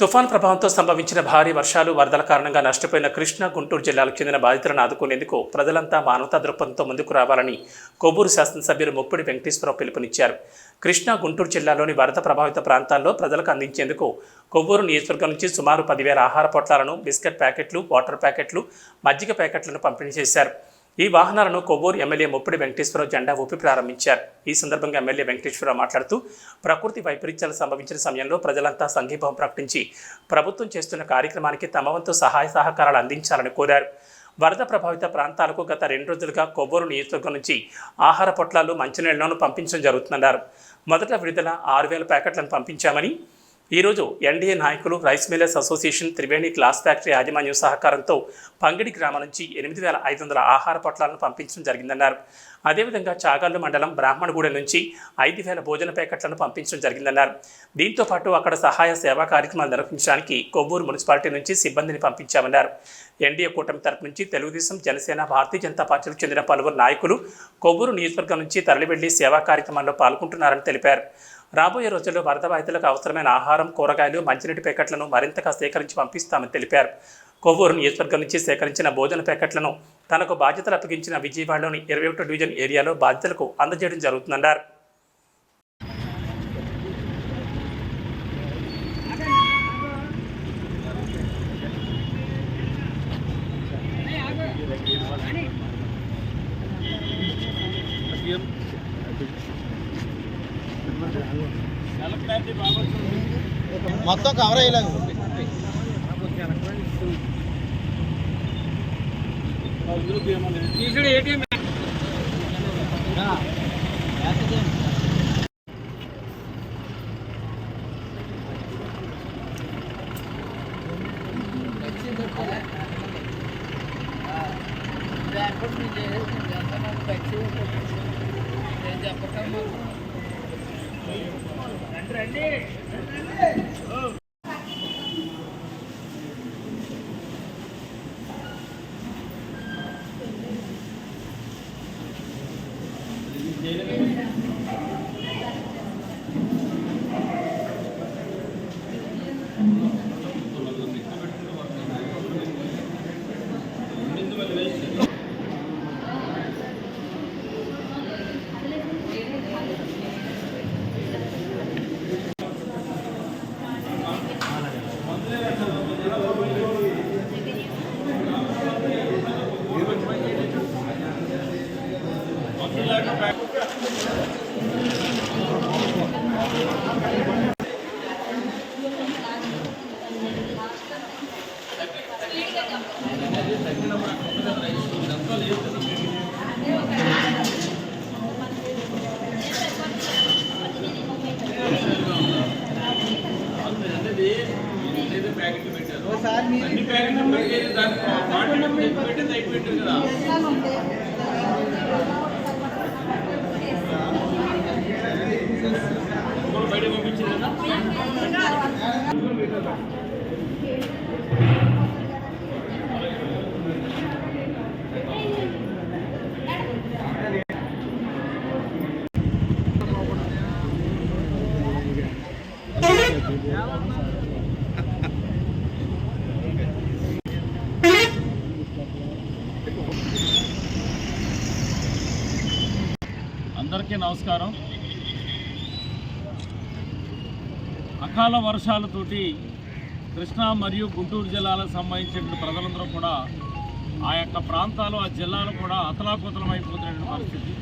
తుఫాన్ ప్రభావంతో సంభవించిన భారీ వర్షాలు వరదల కారణంగా నష్టపోయిన కృష్ణా గుంటూరు జిల్లాలకు చెందిన బాధితులను ఆదుకునేందుకు ప్రజలంతా మానవతా దృక్పథంతో ముందుకు రావాలని కొవ్వూరు శాసనసభ్యులు ముప్పిడి వెంకటేశ్వరరావు పిలుపునిచ్చారు. కృష్ణా గుంటూరు జిల్లాలోని వరద ప్రభావిత ప్రాంతాల్లో ప్రజలకు అందించేందుకు కొవ్వూరు నియోజకవర్గం నుంచి సుమారు 10,000 ఆహార పొట్లాలను, బిస్కెట్ ప్యాకెట్లు, వాటర్ ప్యాకెట్లు, మజ్జిగ ప్యాకెట్లను పంపిణీ చేశారు. ఈ వాహనాలను కొవ్వూరు ఎమ్మెల్యే ముప్పిడి వెంకటేశ్వరరావు జెండా ఊపి ప్రారంభించారు. ఈ సందర్భంగా ఎమ్మెల్యే వెంకటేశ్వరరావు మాట్లాడుతూ ప్రకృతి వైపరీత్యాలు సంభవించిన సమయంలో ప్రజలంతా సంఘీభావం ప్రకటించి ప్రభుత్వం చేస్తున్న కార్యక్రమానికి తమ వంతు సహాయ సహకారాలు అందించాలని కోరారు. వరద ప్రభావిత ప్రాంతాలకు గత 2 రోజులుగా కొవ్వూరు నియోజకవర్గం నుంచి ఆహార పొట్లాలు, మంచినీళ్లను పంపించడం జరుగుతుందన్నారు. మొదట విడుదల 6,000 ప్యాకెట్లను పంపించామని, ఈరోజు ఎన్డీఏ నాయకులు, rice millers association, Triveni glass factory యాజమాన్యం సహకారంతో పంగిడి గ్రామం నుంచి 8,500 ఆహార పొట్లాలను పంపించడం జరిగిందన్నారు. అదేవిధంగా చాగల్లు మండలం బ్రాహ్మణగూడెం నుంచి 5,000 భోజన ప్యాకెట్లను పంపించడం జరిగిందన్నారు. దీంతో పాటు అక్కడ సహాయ సేవా కార్యక్రమాలు నిర్వహించడానికి కొవ్వూరు మున్సిపాలిటీ నుంచి సిబ్బందిని పంపించామన్నారు. ఎన్డీఏ కూటమి తరపు నుంచి తెలుగుదేశం, జనసేన, భారతీయ జనతా పార్టీలకు చెందిన పలువురు నాయకులు కొవ్వూరు నియోజకవర్గం నుంచి తరలివెళ్లి సేవా కార్యక్రమాల్లో పాల్గొంటున్నారని తెలిపారు. రాబోయే రోజుల్లో వరద బాధితులకు అవసరమైన ఆహారం, కూరగాయలు, మంచినీటి ప్యాకెట్లను మరింతగా సేకరించి పంపిస్తామని తెలిపారు. కొవ్వూరు నియోజకవర్గం నుంచి సేకరించిన భోజన ప్యాకెట్లను తనకు బాధ్యతలు అప్పగించిన విజయవాడలోని 21వ డివిజన్ ఏరియాలో బాధితులకు అందజేయడం జరుగుతుందన్నారు. మొత్తం కవర్ అయ్యేలాగా అందరికీ నమస్కారం. అకాల వర్షాలతోటి కృష్ణా మరియు గుంటూరు జిల్లాలకు సంబంధించిన ప్రజలందరూ కూడా ఆ యొక్క ప్రాంతాలు, ఆ జిల్లాలు కూడా అతలాకుతలమైపోతున్నటువంటి పరిస్థితి.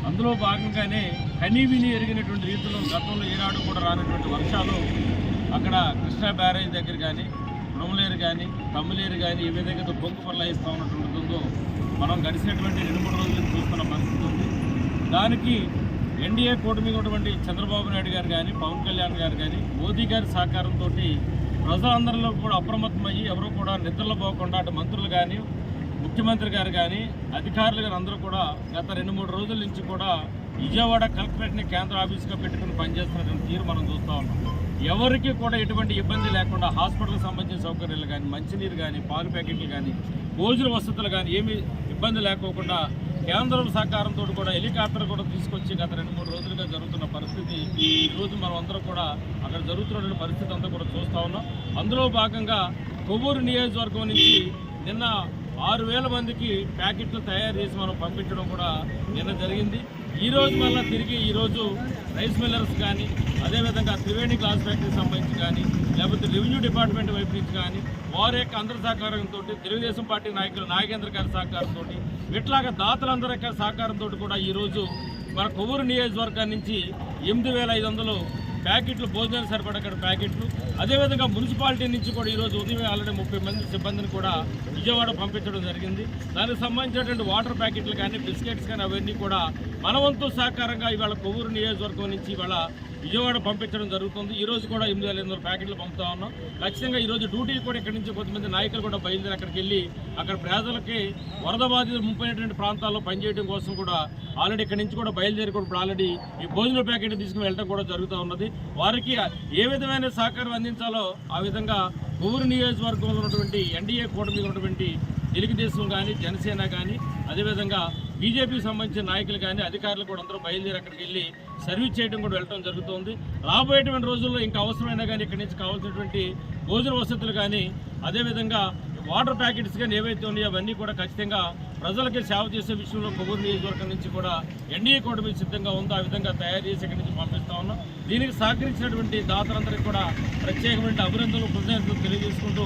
అందులో భాగంగానే కనీవిని ఎరిగినటువంటి రీతిలో గతంలో ఏనాడు కూడా రానటువంటి వర్షాలు అక్కడ కృష్ణా బ్యారేజ్ దగ్గర కానీ, ఉడమలేరు కానీ, తమ్మిలేరు కానీ ఏ విధంగా బొంగు పర్లాయిస్తూ ఉన్నటువంటిదో మనం గడిచినటువంటి 2-3 రోజులు చూస్తున్న పరిస్థితి ఉంది. దానికి ఎన్డీఏ కూటమి ఉన్నటువంటి చంద్రబాబు నాయుడు గారు కానీ, పవన్ కళ్యాణ్ గారు కానీ, మోదీ గారి సహకారంతో ప్రజలందరిలో కూడా అప్రమత్తమయ్యి ఎవరు కూడా నిద్రలో పోకుండా అటు మంత్రులు కానీ, ముఖ్యమంత్రి గారు కానీ, అధికారులు కానీ అందరూ కూడా గత 2-3 రోజుల నుంచి కూడా విజయవాడ కలెక్టరేట్ని కేంద్ర ఆఫీస్గా పెట్టుకుని పనిచేస్తున్నటువంటి తీరు మనం చూస్తూ ఉన్నాం. ఎవరికి కూడా ఎటువంటి ఇబ్బంది లేకుండా హాస్పిటల్కి సంబంధించిన సౌకర్యాలు కానీ, మంచినీరు కానీ, పాలు ప్యాకెట్లు కానీ, భోజన వసతులు కానీ ఏమీ ఇబ్బంది లేకోకుండా కేంద్రం సహకారంతో కూడా హెలికాప్టర్ కూడా తీసుకొచ్చి గత 2-3 రోజులుగా జరుగుతున్న పరిస్థితి ఈరోజు మనం అందరూ కూడా అక్కడ జరుగుతున్న పరిస్థితి అంతా కూడా చూస్తూ పంపిస్తూ ఉన్నాం. అందులో భాగంగా కొవ్వూరు నియోజకవర్గం నుంచి నిన్న 6,000 మందికి ప్యాకెట్లు తయారు చేసి మనం పంపించడం కూడా నిన్న జరిగింది. ఈరోజు మళ్ళీ తిరిగి ఈరోజు రైస్ మిల్లర్స్ కానీ, అదేవిధంగా త్రివేణి గ్లాస్ ఫ్యాక్టరీకి సంబంధించి కానీ, లేకపోతే రెవెన్యూ డిపార్ట్మెంట్ వైపు నుంచి కానీ వారి యొక్క అందరి సహకారంతో, తెలుగుదేశం పార్టీ నాయకులు నాగేంద్ర గారి సహకారంతో, ఇట్లాగా దాతలందరి యొక్క సహకారంతో కూడా ఈరోజు మన కొవ్వూరు నియోజకవర్గం నుంచి 8,500 ప్యాకెట్లు, భోజనాలు సరిపడక్కడ ప్యాకెట్లు, అదేవిధంగా మున్సిపాలిటీ నుంచి కూడా ఈరోజు ఉదయం ఆల్రెడీ 30 మంది సిబ్బందిని కూడా విజయవాడ పంపించడం జరిగింది. దానికి సంబంధించినటువంటి వాటర్ ప్యాకెట్లు కానీ, బిస్కెట్స్ కానీ అవన్నీ కూడా మన వంతు సహకారంగా ఇవాళ కొవ్వూరు నియోజకవర్గం నుంచి ఇవాళ విజయవాడ పంపించడం జరుగుతుంది. ఈరోజు కూడా 8,500 ప్యాకెట్లు పంపుతా ఉన్నాం. ఖచ్చితంగా ఈరోజు డ్యూటీ కూడా ఇక్కడి నుంచి కొంతమంది నాయకులు కూడా బయలుదేరి అక్కడికి వెళ్ళి అక్కడ ప్రజలకి వరద బాధితులు ముప్పైనటువంటి ప్రాంతాల్లో పనిచేయడం కోసం కూడా ఆల్రెడీ ఇక్కడి నుంచి కూడా బయలుదేరి కూడా ఇప్పుడు ఆల్రెడీ ఈ భోజన ప్యాకెట్ తీసుకుని వెళ్ళడం కూడా జరుగుతూ ఉన్నది. వారికి ఏ విధమైన సహకారం అందించాలో ఆ విధంగా కొవ్వూరు నియోజకవర్గంలో ఉన్నటువంటి ఎన్డీఏ కూటమి ఉన్నటువంటి తెలుగుదేశం కానీ, జనసేన కానీ, అదేవిధంగా బీజేపీకి సంబంధించిన నాయకులు కానీ, అధికారులు కూడా అందరూ బయలుదేరి అక్కడికి వెళ్ళి సర్వీస్ చేయడం కూడా వెళ్ళడం జరుగుతుంది. రాబోయేటువంటి రోజుల్లో ఇంకా అవసరమైనా కానీ ఇక్కడి నుంచి కావాల్సినటువంటి భోజన వసతులు కానీ, అదేవిధంగా వాటర్ ప్యాకెట్స్ కానీ ఏవైతే ఉన్నాయో అవన్నీ కూడా ఖచ్చితంగా ప్రజలకి సేవ చేసే విషయంలో కొవ్వూరు నియోజకవర్గం నుంచి కూడా ఎన్డీఏ కూటమి సిద్ధంగా ఉందో ఆ విధంగా తయారు చేసి ఇక్కడి నుంచి పంపిస్తా ఉన్నాం. దీనికి సహకరించినటువంటి దాతలందరికీ కూడా ప్రత్యేకమైన అభినందనలు, కృతజ్ఞతలు తెలియజేసుకుంటూ,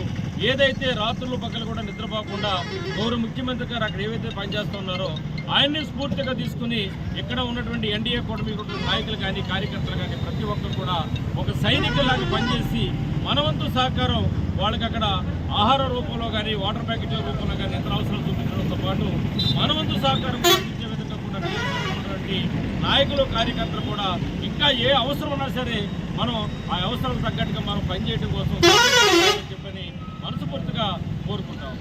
ఏదైతే రాత్రులు పక్కలు కూడా నిద్రపోకుండా గౌరవ ముఖ్యమంత్రి గారు అక్కడ ఏవైతే పనిచేస్తున్నారో ఆయన్ని స్ఫూర్తిగా తీసుకుని ఇక్కడ ఉన్నటువంటి ఎన్డీఏ కూటమి నాయకులు కానీ, కార్యకర్తలు కానీ ప్రతి ఒక్కరు కూడా ఒక సైనికులాగా పనిచేసి మనవంతు సహకారం వాళ్ళకి అక్కడ ఆహార రూపంలో కానీ, వాటర్ ప్యాకెట్ల రూపంలో కానీ ఇతర అవసరాలు చూపించడంతో పాటు మనవంతు సహకారం అందించే విధంగా కూడా ఉన్నటువంటి నాయకులు, కార్యకర్తలు కూడా ఇంకా ఏ అవసరం ఉన్నా సరే మనం ఆ అవసరాలకు తగ్గట్టుగా మనం పనిచేయడం కోసం చెప్పని మనస్ఫూర్తిగా కోరుకుంటాం.